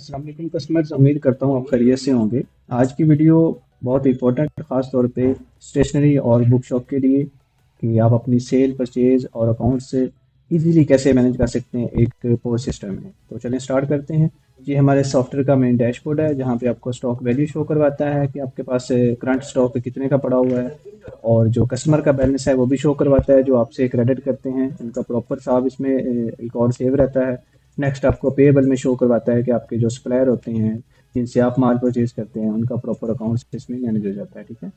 अस्सलाम वालेकुम कस्टमर्स, उम्मीद करता हूँ आप खैरियत से होंगे। आज की वीडियो बहुत इंपॉर्टेंट ख़ास तौर पे स्टेशनरी और बुक शॉप के लिए कि आप अपनी सेल परचेज और अकाउंट से इजीली कैसे मैनेज कर सकते हैं एक पोस्ट सिस्टम में। तो चलें स्टार्ट करते हैं। ये हमारे सॉफ्टवेयर का मेन डैशबोर्ड है जहाँ पे आपको स्टॉक वैल्यू शो करवाता है कि आपके पास करंट स्टॉक कितने का पड़ा हुआ है, और जो कस्टमर का बैलेंस है वो भी शो करवाता है जो आपसे क्रेडिट करते हैं, उनका प्रॉपर साहब इसमें रिकॉर्ड सेव रहता है। नेक्स्ट आपको पेएबल में शो करवाता है कि आपके जो सप्लायर होते हैं जिनसे आप माल परचेज करते हैं उनका प्रॉपर अकाउंट इसमें मैनेज हो जाता है। ठीक है,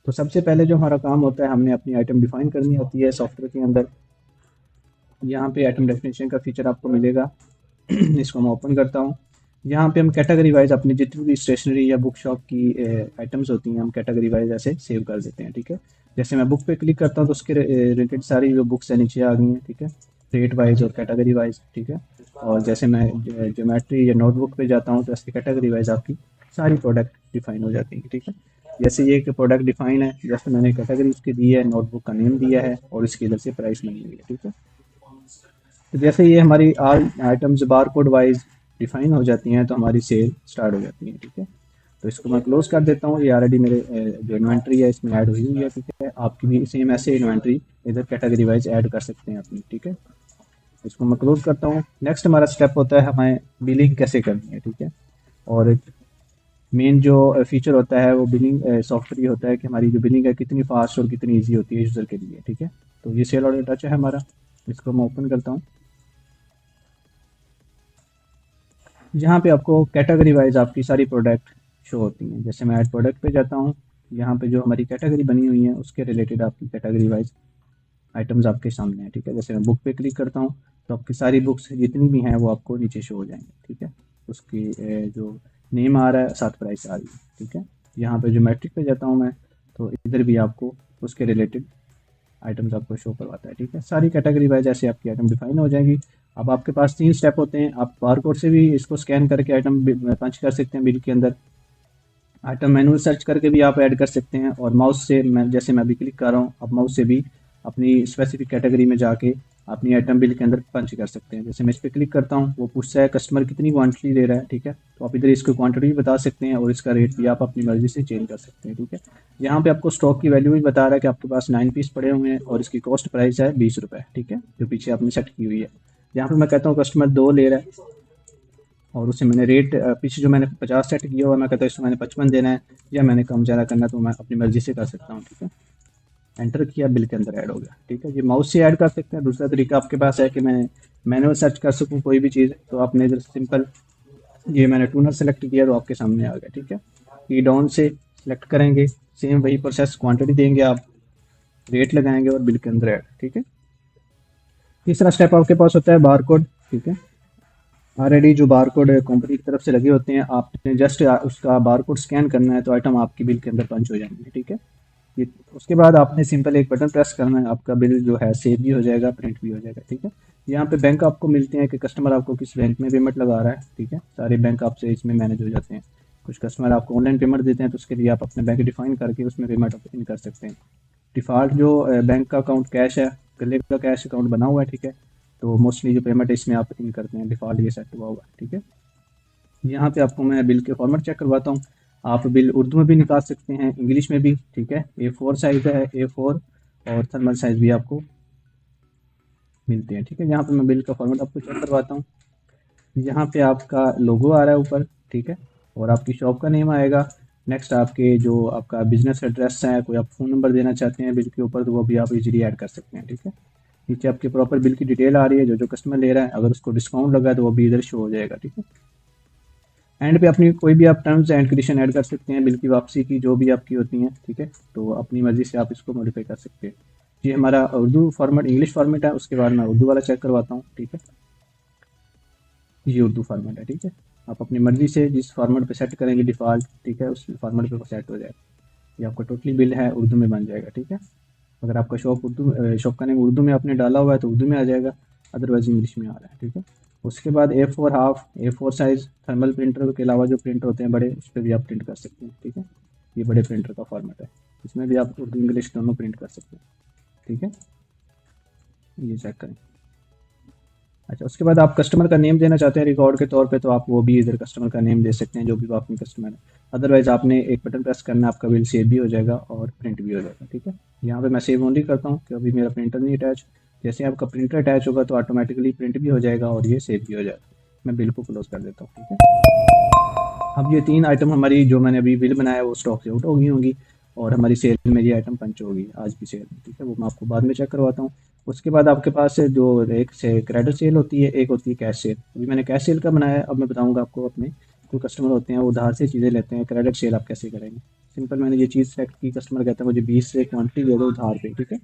तो सबसे पहले जो हमारा काम होता है, हमने अपनी आइटम डिफाइन करनी होती है सॉफ्टवेयर के अंदर। यहाँ पे आइटम डेफिनेशन का फीचर आपको मिलेगा। इसको मैं ओपन करता हूँ। यहाँ पे हम कैटेगरी वाइज अपनी जितनी भी स्टेशनरी या बुक शॉप की आइटम्स होती हैं हम कैटेगरी वाइज ऐसे सेव कर देते हैं। ठीक है, जैसे मैं बुक पे क्लिक करता हूँ तो उसके रिलेटेड सारी जो बुक्स है नीचे आ गई हैं। ठीक है, रेट वाइज और कैटेगरी वाइज। ठीक है, और जैसे मैं ज्योमेट्री या नोटबुक पे जाता हूँ तो ऐसे कैटेगरी वाइज आपकी सारी प्रोडक्ट डिफाइन हो जाती है। ठीक है, जैसे ये एक प्रोडक्ट डिफाइन है, जैसे मैंने कैटेगरी उसकी दी है, नोटबुक का नेम दिया है और इसकी इधर से प्राइस बनी हुई है। ठीक है, तो जैसे ये हमारी all items bar code wise define हो जाती हैं तो हमारी सेल स्टार्ट हो जाती है। ठीक है, तो इसको मैं क्लोज कर देता हूँ। ये ऑलरेडी मेरे जो इन्वेंट्री है इसमें ऐड हुई हुई है। ठीक है, आपकी भी सेम ऐसे इन्वेंट्री इधर कैटेगरी वाइज ऐड कर सकते हैं अपनी। ठीक है, इसको मैं क्लोज करता हूँ। नेक्स्ट हमारा स्टेप होता है हमें बिलिंग कैसे करनी है। ठीक है, और मेन जो फीचर होता है वो बिलिंग सॉफ्टवेयर ये होता है कि हमारी जो बिलिंग है कितनी फास्ट और कितनी ईजी होती है यूज़र के लिए। ठीक है, तो ये सेल ऑर्डर टच है हमारा। इसको मैं ओपन करता हूँ। जहाँ पे आपको कैटेगरी वाइज आपकी सारी प्रोडक्ट शो होती हैं। जैसे मैं ऐड प्रोडक्ट पे जाता हूँ, यहाँ पे जो हमारी कैटेगरी बनी हुई है उसके रिलेटेड आपकी कैटेगरी वाइज आइटम्स आपके सामने हैं। ठीक है, जैसे मैं बुक पे क्लिक करता हूँ तो आपकी सारी बुक्स जितनी भी हैं वो आपको नीचे शो हो जाएंगी। ठीक है, उसकी जो नेम आ रहा है साथ प्राइस आ रही है। ठीक है, यहाँ पे जो मैट्रिक पे जाता हूँ मैं तो इधर भी आपको उसके रिलेटेड आइटम्स आपको शो करवाता है। ठीक है, सारी कैटेगरी वाइज ऐसे आपकी आइटम डिफाइन हो जाएगी। अब आपके पास 3 स्टेप होते हैं। आप बार कोड से भी इसको स्कैन करके आइटम पंच कर सकते हैं बिल के अंदर। आइटम मैनुअल सर्च करके भी आप ऐड कर सकते हैं, और माउस से मैं जैसे मैं अभी क्लिक कर रहा हूँ, अब माउस से भी अपनी स्पेसिफिक कैटेगरी में जाके अपनी आइटम बिल के अंदर पंच कर सकते हैं। जैसे मैं इस पर क्लिक करता हूँ वो पूछता है कस्टमर कितनी क्वांटिटी ले रहा है। ठीक है, तो आप इधर इसको क्वांटिटी भी बता सकते हैं और इसका रेट भी आप अपनी मर्जी से चेंज कर सकते हैं। ठीक है, यहाँ पे आपको स्टॉक की वैल्यू भी बता रहा है कि आपके पास 9 पीस पड़े हुए हैं और इसकी कॉस्ट प्राइस है 20 रुपये। ठीक है, जो पीछे आपने सेट की हुई है। यहाँ पे मैं कहता हूँ कस्टमर 2 ले रहा है और उससे मैंने रेट पीछे जो मैंने 50 सेट किया हुआ, मैं कहता हूँ इसको मैंने 55 देना है या मैंने कम ज़्यादा करना है तो मैं अपनी मर्जी से कर सकता हूँ। ठीक है, एंटर किया, बिल के अंदर ऐड हो गया। ठीक है, ये माउस से ऐड कर सकते हैं। दूसरा तरीका आपके पास है कि मैं मैनुअल सर्च कर सकूँ कोई भी चीज़, तो आपने इधर सिंपल ये मैंने टूनर सेलेक्ट किया तो आपके सामने आ गया। ठीक है, की डाउन से सेलेक्ट करेंगे, सेम वही प्रोसेस, क्वांटिटी देंगे आप, रेट लगाएंगे और बिल के अंदर ऐड। ठीक है, तीसरा स्टेप आपके पास होता है बार कोड। ठीक है, ऑलरेडी जो बार कोड कंपनी की तरफ से लगे होते हैं, आपने जस्ट उसका बार कोड स्कैन करना है तो आइटम आपकी बिल के अंदर पंच हो जाएंगे। ठीक है, ये उसके बाद आपने सिंपल एक बटन प्रेस करना है, आपका बिल जो है सेव भी हो जाएगा, प्रिंट भी हो जाएगा। ठीक है, यहाँ पे बैंक आपको मिलते हैं कि कस्टमर आपको किस बैंक में पेमेंट लगा रहा है। ठीक है, सारे बैंक आपसे इसमें मैनेज हो जाते हैं। कुछ कस्टमर आपको ऑनलाइन पेमेंट देते हैं तो उसके लिए आप अपने बैंक डिफाइन करके उसमें पेमेंट इन कर सकते हैं। डिफ़ॉल्ट जो बैंक का अकाउंट कैश है, गले का कैश अकाउंट बना हुआ है। ठीक है, तो मोस्टली जो पेमेंट है इसमें आप इन करते हैं, डिफ़ॉल्ट ये सेट हुआ हुआ है। ठीक है, यहाँ पे आपको मैं बिल के फॉर्मेट चेक करवाता हूँ। आप बिल उर्दू में भी निकाल सकते हैं, इंग्लिश में भी। ठीक है, A4 साइज़ है, A4 और थर्मल साइज़ भी आपको मिलते हैं। ठीक है, यहाँ पे मैं बिल का फॉर्मेट आपको चेक करवाता हूँ। यहाँ पे आपका लोगो आ रहा है ऊपर। ठीक है, और आपकी शॉप का नेम आएगा। नेक्स्ट आपके जो आपका बिजनेस एड्रेस है, कोई आप फ़ोन नंबर देना चाहते हैं बिल के ऊपर तो वो भी आप इजीली ऐड कर सकते हैं। ठीक है, नीचे आपकी प्रॉपर बिल की डिटेल आ रही है, जो जो कस्टमर ले रहा है, अगर उसको डिस्काउंट लगा है तो वो भी इधर शो हो जाएगा। ठीक है, एंड पे अपनी कोई भी आप टर्म्स एंड कंडीशन ऐड कर सकते हैं बिल की वापसी की, जो भी आपकी होती हैं। ठीक है, तो अपनी मर्जी से आप इसको मॉडिफाई कर सकते हैं। ये हमारा उर्दू फॉर्मेट, इंग्लिश फॉर्मेट है, उसके बाद मैं उर्दू वाला चेक करवाता हूँ। ठीक है, ये उर्दू फॉर्मेट है। ठीक है, आप अपनी मर्जी से जिस फॉर्मेट पे सेट करेंगे डिफ़ॉल्ट, ठीक है, उस फॉर्मेट पे वो सेट हो जाएगा। ये आपका टोटली बिल है उर्दू में बन जाएगा। ठीक है, अगर आपका शॉप का नेम उर्दू में आपने डाला हुआ है तो उर्दू में आ जाएगा, अदरवाइज इंग्लिश में आ रहा है। ठीक है, उसके बाद A4 half, A4 size thermal printer के अलावा जो प्रिंटर होते हैं बड़े, उस पर भी आप प्रिंट कर सकते हैं। ठीक है, ये बड़े प्रिंटर का फॉर्मेट है, इसमें भी आप उर्दू इंग्लिश दोनों प्रिंट कर सकते हैं। ठीक है, ये चेक करें। अच्छा, उसके बाद आप कस्टमर का नेम देना चाहते हैं रिकॉर्ड के तौर पे, तो आप वो भी इधर कस्टमर का नेम दे सकते हैं, जो भी आपके कस्टमर है। अदरवाइज आपने एक बटन प्रेस करना है, आपका बिल सेव भी हो जाएगा और प्रिंट भी हो जाएगा। ठीक है, यहाँ पे मैं सेव ओनली करता हूँ कि अभी मेरा प्रिंटर नहीं अटैच। जैसे आपका प्रिंटर अटैच होगा तो ऑटोमेटिकली प्रिंट भी हो जाएगा और ये सेव भी हो जाएगा। मैं बिल को क्लोज कर देता हूँ। ठीक है, अब ये 3 आइटम हमारी जो मैंने अभी बिल बनाया वो स्टॉक से आउट हो गई होंगी, और हमारी सेल में ये आइटम पंच होगी आज की सेल में। ठीक है, वो मैं आपको बाद में चेक करवाता हूँ। उसके बाद आपके पास है जो एक से क्रेडिट सेल होती है, एक होती है कैश सेल। अभी मैंने कैश सेल का बनाया है, अब मैं बताऊँगा आपको। अपने जो कस्टमर होते हैं वो उधार से चीज़ें लेते हैं, क्रेडिट सेल आप कैसे करेंगे। सिंपल, मैंने ये चीज़ सेलेक्ट की, कस्टमर कहता है मुझे 20 से क्वान्टिटी दे दो उधार पे। ठीक है,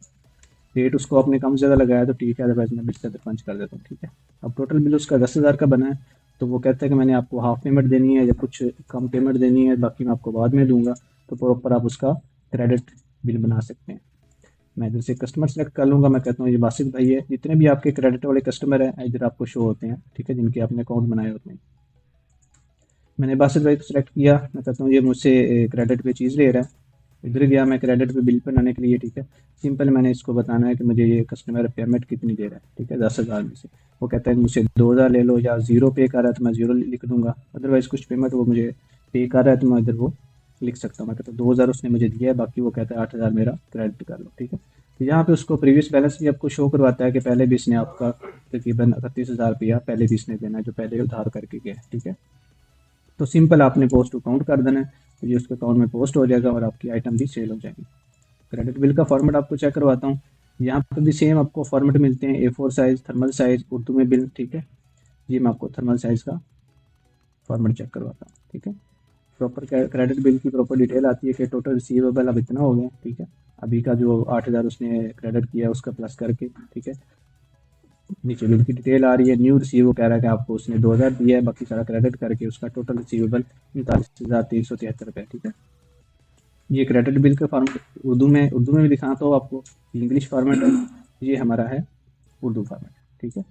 रेट उसको आपने कम ज़्यादा लगाया तो ठीक है, अदरवाइज मैं बिल से पंच कर देता हूँ। ठीक है, अब टोटल बिल उसका 10,000 का बना है, तो वो कहता है कि मैंने आपको हाफ पेमेंट देनी है या कुछ कम पेमेंट देनी है, बाकी मैं आपको बाद में दूंगा। तो प्रॉपर आप उसका क्रेडिट बिल बना सकते हैं। मैं इधर से कस्टमर सेलेक्ट कर लूँगा, मैं कहता हूँ ये बासित भाई है। जितने भी आपके क्रेडिट वाले कस्टमर हैं इधर आपको शो होते हैं। ठीक है, जिनके आपने अकाउंट बनाए होते हैं। मैंने बासित भाई को सिलेक्ट किया, मैं कहता हूँ ये मुझसे क्रेडिट पे चीज़ ले रहा है। इधर गया मैं क्रेडिट पे बिल बनाने के लिए। ठीक है, सिंपल मैंने इसको बताना है कि मुझे ये कस्टमर पेमेंट कितनी दे रहा है। ठीक है, 10,000 में से वो कहता है कि मुझसे 2,000 ले लो, या जीरो पे कर रहा है तो मैं जीरो लिख दूंगा। अदरवाइज कुछ पेमेंट वो मुझे पे कर रहा है तो मैं इधर वो लिख सकता हूँ। मैं कहता हूँ 2,000 उसने मुझे दिया है, बाकी वो कहता है 8,000 मेरा क्रेडिट कर लो। ठीक है, तो यहाँ पे उसको प्रीवियस बैलेंस भी आपको शो करवाता है कि पहले भी इसने आपका तकरीबन 31,000 रुपया पहले भी इसने देना है, जो पहले उधार करके गया है। ठीक है, तो सिंपल आपने पोस्ट टू काउंट कर देना है, तो ये उसके अकाउंट में पोस्ट हो जाएगा और आपकी आइटम भी सेल हो जाएगी। क्रेडिट बिल का फॉर्मेट आपको चेक करवाता हूँ। यहाँ पर भी सेम आपको फॉर्मेट मिलते हैं, A4 size, thermal size, Urdu में बिल। ठीक है, ये मैं आपको थर्मल साइज़ का फॉर्मेट चेक करवाता हूँ। ठीक है, प्रॉपर क्रेडिट बिल की प्रॉपर डिटेल आती है कि टोटल रिसीवेबल अब इतना हो गया। ठीक है, अभी का जो 8,000 उसने क्रेडिट किया उसका प्लस करके। ठीक है, नीचे बिल की डिटेल आ रही है। न्यू रिसीव कह रहा है कि आपको उसने 2,000 दिया है, बाकी सारा क्रेडिट करके उसका टोटल रिसीवेबल 39,373 रुपये। ठीक है, ये क्रेडिट बिल का फॉर्मेट उर्दू में भी दिखाता हूँ आपको, इंग्लिश फॉर्मेट है, ये हमारा है उर्दू फॉर्मेट। ठीक है,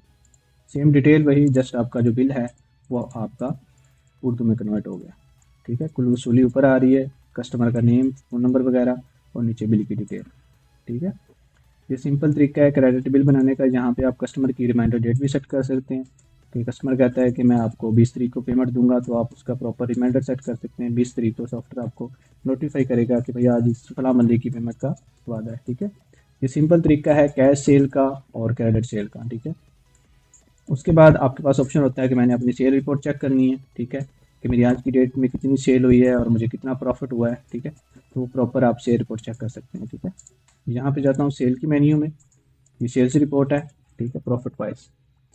सेम डिटेल वही, जस्ट आपका जो बिल है वो आपका उर्दू में कन्वर्ट हो गया। ठीक है, कुल वसूली ऊपर आ रही है, कस्टमर का नेम, फ़ोन नंबर वगैरह, और नीचे बिल की डिटेल। ठीक है, ये सिंपल तरीका है क्रेडिट बिल बनाने का। यहाँ पे आप कस्टमर की रिमाइंडर डेट भी सेट कर सकते हैं कि कस्टमर कहता है कि मैं आपको 20 तारीख को पेमेंट दूंगा, तो आप उसका प्रॉपर रिमाइंडर सेट कर सकते हैं। 20 तारीख को सॉफ्टवेयर आपको नोटिफाई करेगा कि भैया आज इस फला बंदे की पेमेंट का वादा है। ठीक है, ये सिंपल तरीका है कैश सेल का और क्रेडिट सेल का। ठीक है, उसके बाद आपके पास ऑप्शन होता है कि मैंने अपनी सेल रिपोर्ट चेक करनी है। ठीक है, कि मेरी आज की डेट में कितनी सेल हुई है और मुझे कितना प्रॉफिट हुआ है। ठीक है, तो प्रॉपर आप सेल रिपोर्ट चेक कर सकते हैं। ठीक है, यहाँ पे जाता हूँ सेल की मेन्यू में, ये सेल्स रिपोर्ट है। ठीक है, प्रॉफिट वाइज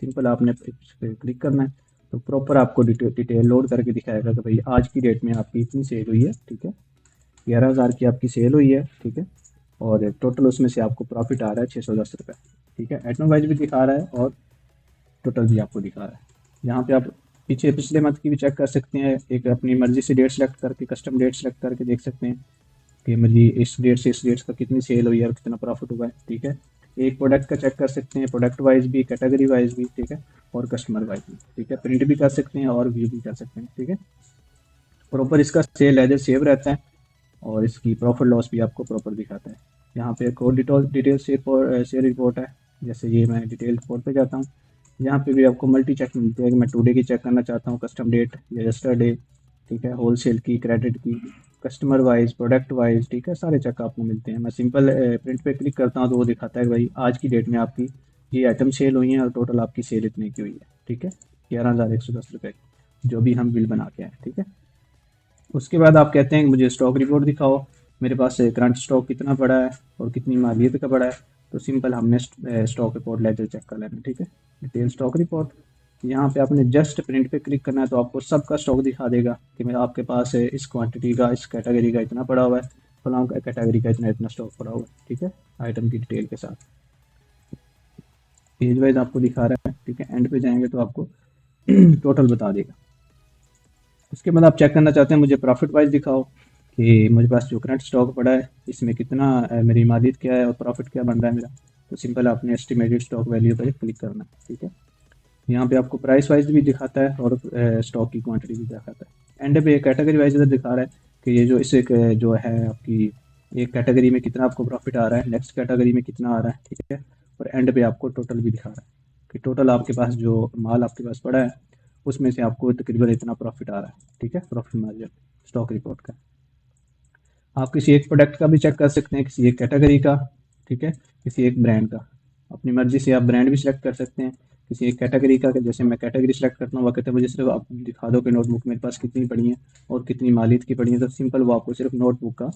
सिंपल आपने इस पे क्लिक करना है, तो प्रॉपर आपको डिटेल लोड करके दिखाएगा कि भाई आज की डेट में आपकी इतनी सेल हुई है। ठीक है, 11,000 की आपकी सेल हुई है। ठीक है, और टोटल उसमें से आपको प्रॉफिट आ रहा है 610 रुपये। ठीक है, आइटम वाइज भी दिखा रहा है और टोटल भी आपको दिखा रहा है। यहाँ पे आप पीछे पिछले मंथ की भी चेक कर सकते हैं, एक अपनी मर्जी से डेट सेलेक्ट करके, कस्टम डेट सेलेक्ट करके देख सकते हैं कि मेरी इस डेट से इस डेट का कितनी सेल हुई है और कितना प्रॉफिट हुआ है। ठीक है, एक प्रोडक्ट का चेक कर सकते हैं, प्रोडक्ट वाइज भी, कैटेगरी वाइज भी। ठीक है, और कस्टमर वाइज भी। ठीक है, प्रिंट भी कर सकते हैं और व्यू भी कर सकते हैं। ठीक है, प्रॉपर इसका सेल एज सेव रहता है और इसकी प्रॉफिट लॉस भी आपको प्रॉपर दिखाता है। यहाँ पे एक और डिटेल शेयर रिपोर्ट है। जैसे ये मैं डिटेल रिपोर्ट पे जाता हूँ, यहाँ पे भी आपको मल्टी चेक मिलती है कि मैं टुडे की चेक करना चाहता हूँ, कस्टम डेट या यस्टरडे। ठीक है, होलसेल की, क्रेडिट की, कस्टमर वाइज, प्रोडक्ट वाइज। ठीक है, सारे चेक आपको मिलते हैं। मैं सिंपल प्रिंट पे क्लिक करता हूँ तो वो दिखाता है कि भाई आज की डेट में आपकी ये आइटम सेल हुई हैं और टोटल आपकी सेल इतने की हुई है। ठीक है, 11,110 रुपये जो भी हम बिल बना के आए। ठीक है, उसके बाद आप कहते हैं कि मुझे स्टॉक रिपोर्ट दिखाओ, मेरे पास करंट स्टॉक कितना पड़ा है और कितनी मालियत का पड़ा है। तो सिंपल हमने स्टॉक रिपोर्ट लेजर चेक कर लेना। ठीक है, डिटेल स्टॉक रिपोर्ट, यहाँ पे आपने जस्ट प्रिंट पे क्लिक करना है तो आपको सबका स्टॉक दिखा देगा कि मेरा आपके पास है इस क्वांटिटी का, इस कैटेगरी का इतना पड़ा हुआ है, फलां कैटेगरी का इतना इतना स्टॉक पड़ा हुआ है। ठीक है, आइटम की डिटेल के साथ पेज वाइज आपको दिखा रहा है। ठीक है, एंड पे जाएंगे तो आपको टोटल बता देगा। उसके बाद आप चेक करना चाहते हैं मुझे प्रॉफिट वाइज दिखाओ कि मुझे पास जो करंट स्टॉक पड़ा है इसमें कितना मेरी मालियत क्या है और प्रॉफिट क्या बन रहा है मेरा। तो सिंपल आपने एस्टिमेटेड स्टॉक वैल्यू पर क्लिक करना है। ठीक है, यहाँ पे आपको प्राइस वाइज भी दिखाता है और स्टॉक की क्वांटिटी भी दिखाता है। एंड पे कैटेगरी वाइज इधर दिखा रहा है कि ये जो इसे जो है आपकी एक कैटेगरी में कितना आपको प्रॉफिट आ रहा है, नेक्स्ट कैटेगरी में कितना आ रहा है। ठीक है, और एंड पे आपको टोटल भी दिखा रहा है कि टोटल आपके पास जो माल आपके पास पड़ा है उसमें से आपको तकरीबन इतना प्रॉफिट आ रहा है, ठीक है, प्रॉफिट मार्जिन स्टॉक रिपोर्ट का। आप किसी एक प्रोडक्ट का भी चेक कर सकते हैं, किसी एक कैटेगरी का, ठीक है, किसी एक ब्रांड का। अपनी मर्जी से आप ब्रांड भी सिलेक्ट कर सकते हैं किसी एक कैटेगरी का। जैसे मैं कैटेगरी सेलेक्ट करता हूँ, वह कहते हैं मुझे सिर्फ आप दिखा दो कि नोटबुक मेरे पास कितनी पड़ी है और कितनी मालियत की पड़ी है, तो सिंपल वो आपको सिर्फ नोटबुक का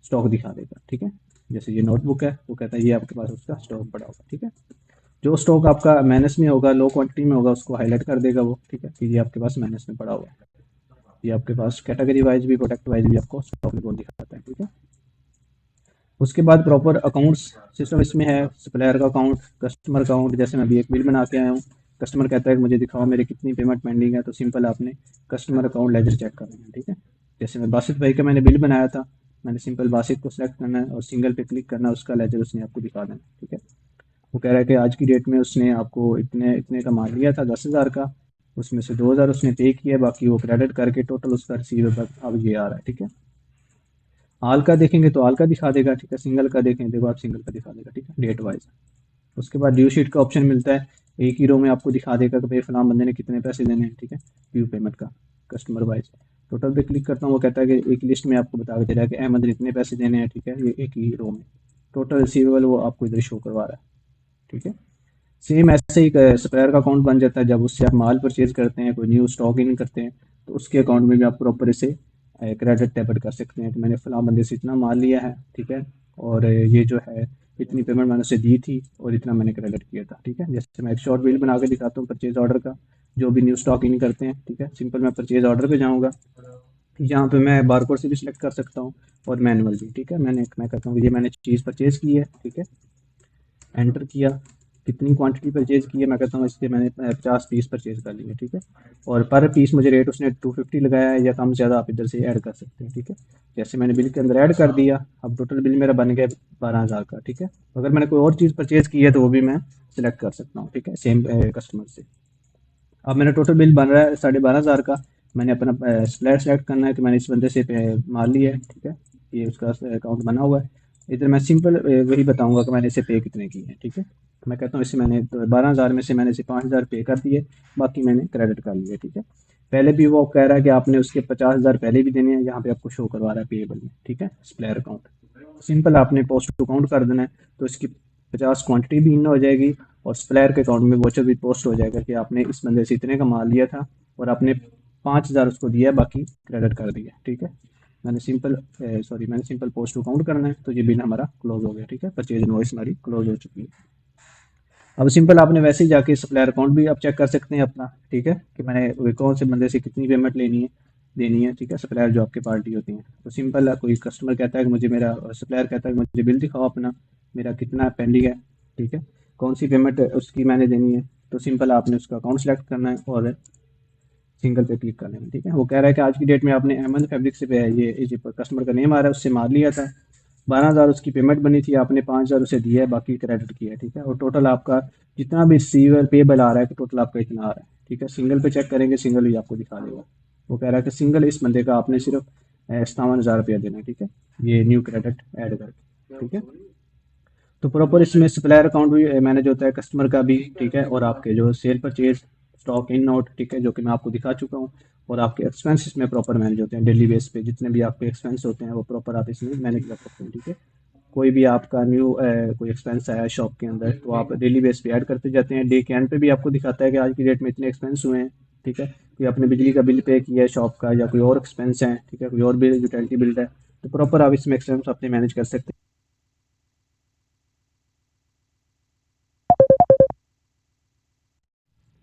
स्टॉक दिखा देगा, ठीक है। जैसे ये नोटबुक है, वो कहता है ये आपके पास उसका स्टॉक पड़ा होगा, ठीक है। जो स्टॉक आपका माइनस में होगा, लो क्वांटिटी में होगा, उसको हाईलाइट कर देगा वो, ठीक है, कि ये आपके पास माइनस में पड़ा हुआ है। ये आपके पास कैटेगरी वाइज भी, प्रोडक्ट वाइज भी आपको स्टॉक रिपोर्ट दिखाता है, ठीक है। उसके बाद प्रॉपर अकाउंट्स सिस्टम इसमें है, सप्लायर का अकाउंट, कस्टमर अकाउंट। जैसे मैं अभी एक बिल बना के आया हूँ, कस्टमर कहता है कि मुझे दिखाओ मेरे कितनी पेमेंट पेंडिंग है, तो सिंपल आपने कस्टमर अकाउंट लेजर चेक करना है, ठीक है। जैसे मैं बासित भाई का मैंने बिल बनाया था, मैंने सिंपल बासित को सिलेक्ट करना है और सिंगल पे क्लिक करना है, उसका लेजर उसने आपको दिखा देना, ठीक है। वो कह रहा है कि आज की डेट में उसने आपको इतने इतने का माल लिया था 10,000 का, उसमें से 2,000 उसने पे किया, बाकी वो क्रेडिट करके टोटल उसका रिसीवेबल अब ये आ रहा है, ठीक है। आल का देखेंगे तो आल का दिखा देगा, ठीक है। सिंगल का देखें, देखो आप सिंगल का दिखा देगा, ठीक है, डेट वाइज। उसके बाद ड्यू शीट का ऑप्शन मिलता है, एक ही रो में आपको दिखा देगा कि भाई फलां बंदे ने कितने पैसे देने हैं, ठीक है, ड्यू पेमेंट का, कस्टमर वाइज। टोटल पे क्लिक करता हूँ, वो कहता है कि एक लिस्ट में आपको बता के दे रहा है कि अहमद ने इतने पैसे देने हैं, ठीक है, ये एक ही रो में। टोटल रिसीवेबल वो आपको इधर शो करवा रहा है, ठीक है। सेम ऐसे ही सप्लायर का अकाउंट बन जाता है जब उससे आप माल परचेज करते हैं, कोई न्यू स्टॉक इन करते हैं, तो उसके अकाउंट में भी आप प्रॉपर इसे क्रेडिट डेबिट कर सकते हैं कि मैंने फलां बंदे से इतना माल लिया है, ठीक है, और ये जो है इतनी पेमेंट मैंने उसे दी थी और इतना मैंने क्रेडिट किया था, ठीक है। जैसे मैं एक शॉर्ट बिल बना के दिखाता हूँ परचेज ऑर्डर का, जो भी न्यू स्टॉक इन करते हैं, ठीक है। सिंपल मैं परचेज ऑर्डर पे जाऊँगा, यहाँ पे मैं बारकोड से भी सिलेक्ट कर सकता हूँ और मैनुअल भी, ठीक है। मैं कहता हूँ कि ये मैंने चीज़ परचेज की है, ठीक है, एंटर किया, कितनी क्वांटिटी परचेज की है, मैं कहता हूँ इसके मैंने 50 पीस परचेज कर लिए, ठीक है। और पर पीस मुझे रेट उसने 250 लगाया है, या कम ज़्यादा आप इधर से ऐड कर सकते हैं, ठीक है। जैसे मैंने बिल के अंदर ऐड कर दिया, अब टोटल बिल मेरा बन गया 12,000 का, ठीक है। अगर मैंने कोई और चीज़ परचेज की है तो वो भी मैं सिलेक्ट कर सकता हूँ, ठीक है, सेम कस्टमर से। अब मेरा टोटल बिल बन रहा है 12,500 का। मैंने अपना सप्लायर सेलेक्ट करना है कि मैंने इस बंदे से माल लिया है, ठीक है, ये उसका अकाउंट बना हुआ है। इधर मैं सिंपल वही बताऊंगा कि मैंने इसे पे कितने की है, ठीक है। मैं कहता हूँ इसे मैंने 12,000 में से मैंने इसे 5,000 पे कर दिए, बाकी मैंने क्रेडिट कर लिए, ठीक है। पहले भी वो कह रहा है कि आपने उसके 50,000 पहले भी देने हैं, यहाँ पे आपको शो करवा रहा है पेएबल में, ठीक है, सप्लायर अकाउंट। सिंपल आपने पोस्ट टू अकाउंट कर देना है, तो इसकी 50 क्वांटिटी भी इन हो जाएगी और सप्लायर के अकाउंट में वोचर भी पोस्ट हो जाएगा कि आपने इस बंदे से इतने का माल लिया था और आपने 5,000 उसको दिया, बाकी क्रेडिट कर दिया, ठीक है। मैंने सिंपल पोस्ट टू अकाउंट करना है, तो ये बिल हमारा क्लोज हो गया, ठीक है, परचेज इनवॉइस हमारी क्लोज हो चुकी है। अब सिंपल आपने वैसे ही जाके सप्लायर अकाउंट भी आप चेक कर सकते हैं अपना, ठीक है, कि मैंने कौन से बंदे से कितनी पेमेंट लेनी है, देनी है, ठीक है। सप्लायर जो आपकी पार्टी होती है, तो सिंपल कोई कस्टमर कहता है कि मुझे मेरा, सप्लायर कहता है कि मुझे बिल दिखाओ अपना, मेरा कितना पेंडिंग है, ठीक है, कौन सी पेमेंट उसकी मैंने देनी है, तो सिंपल आपने उसका अकाउंट सेलेक्ट करना है और सिंगल पे क्लिक कर लेना, ठीक है। वो कह रहा है कि आज की डेट में आपने अहमद फैब्रिक से ये कस्टमर का नेम आ रहा है, उससे माल लिया था, 12,000 उसकी पेमेंट बनी थी, आपने 5,000 उसे दिया है, बाकी क्रेडिट किया है, ठीक है। और टोटल आपका जितना भी रिसीवेबल पेबल आ रहा है, तो टोटल आपका इतना आ रहा है, ठीक है। सिंगल पे चेक करेंगे, सिंगल भी आपको दिखा देगा। वो कह रहा है कि सिंगल इस बंदे का आपने सिर्फ 57,000 रुपया देना है, ठीक है, ये न्यू क्रेडिट ऐड करके, ठीक है। तो प्रॉपर इसमें सप्लायर अकाउंट भी मैनेज होता है, कस्टमर का भी, ठीक है, और आपके जो cell purchase, stock in out, ठीक है, जो कि मैं आपको दिखा चुका हूँ। और आपके एक्सपेंस इसमें प्रॉपर मैनेज होते हैं डेली बेस पे, जितने भी आपके एक्सपेंस होते हैं वो प्रॉपर आप इसमें मैनेज कर सकते हैं, ठीक है। कोई भी आपका न्यू कोई एक्सपेंस आया है शॉप के अंदर, तो आप डेली बेस पे ऐड करते जाते हैं, डे के एंड पे भी आपको दिखाता है कि आज की डेट में इतने एक्सपेंस हुए हैं, ठीक है। कोई आपने बिजली का बिल पे किया है शॉप का, या कोई और एक्सपेंस है, ठीक है, कोई और बिल यूटिलिटी बिल है, तो प्रॉपर आप इसमें एक्सपेंस अपने मैनेज कर सकते हैं।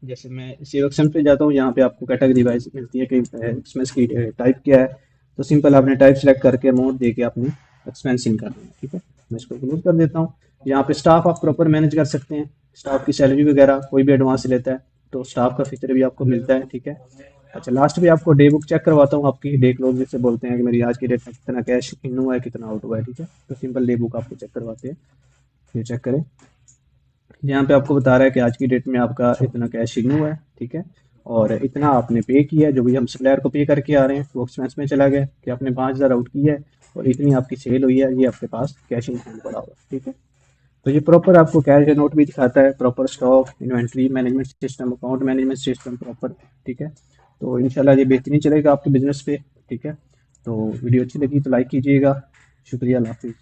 जैसे मैं सी ऑप्शन पे जाता हूँ, यहाँ पे आपको कैटेगरी वाइज मिलती है कि एक्सपेंस की टाइप क्या है, तो सिंपल आपने टाइप सेलेक्ट करके अमाउंट दे के अपनी एक्सपेंस इन कर देना, ठीक है। मैं इसको क्लोज कर देता हूँ। यहाँ पे स्टाफ आप प्रॉपर मैनेज कर सकते हैं, स्टाफ की सैलरी वगैरह कोई भी एडवांस लेता है तो स्टाफ का फीचर भी आपको मिलता है, ठीक है। अच्छा, लास्ट में आपको डे बुक चेक करवाता हूँ, आपकी डे क्लोज जिससे बोलते हैं कि मेरी आज की डेट में कितना कैश इन हुआ है, कितना आउट हुआ है, ठीक है। तो सिंपल डे बुक आपको चेक करवाते हैं, ये चेक करें। यहाँ पे आपको बता रहा है कि आज की डेट में आपका इतना कैश इन हुआ है, ठीक है, और इतना आपने पे किया है, जो भी हम सप्लायर को पे करके आ रहे हैं वो एक्सपेंस में चला गया कि आपने 5,000 आउट किया है और इतनी आपकी सेल हुई है, ये आपके पास कैश इन हैंड पड़ा हुआ है, ठीक है। तो ये प्रॉपर आपको कैश नोट भी दिखाता है, proper stock, inventory management system, account management system proper. ठीक है, तो इंशाल्लाह ये बेहतरीन चलेगा आपके बिजनेस पे। ठीक है, तो वीडियो अच्छी लगी तो लाइक कीजिएगा। शुक्रिया, अल्लाह हाफिज़।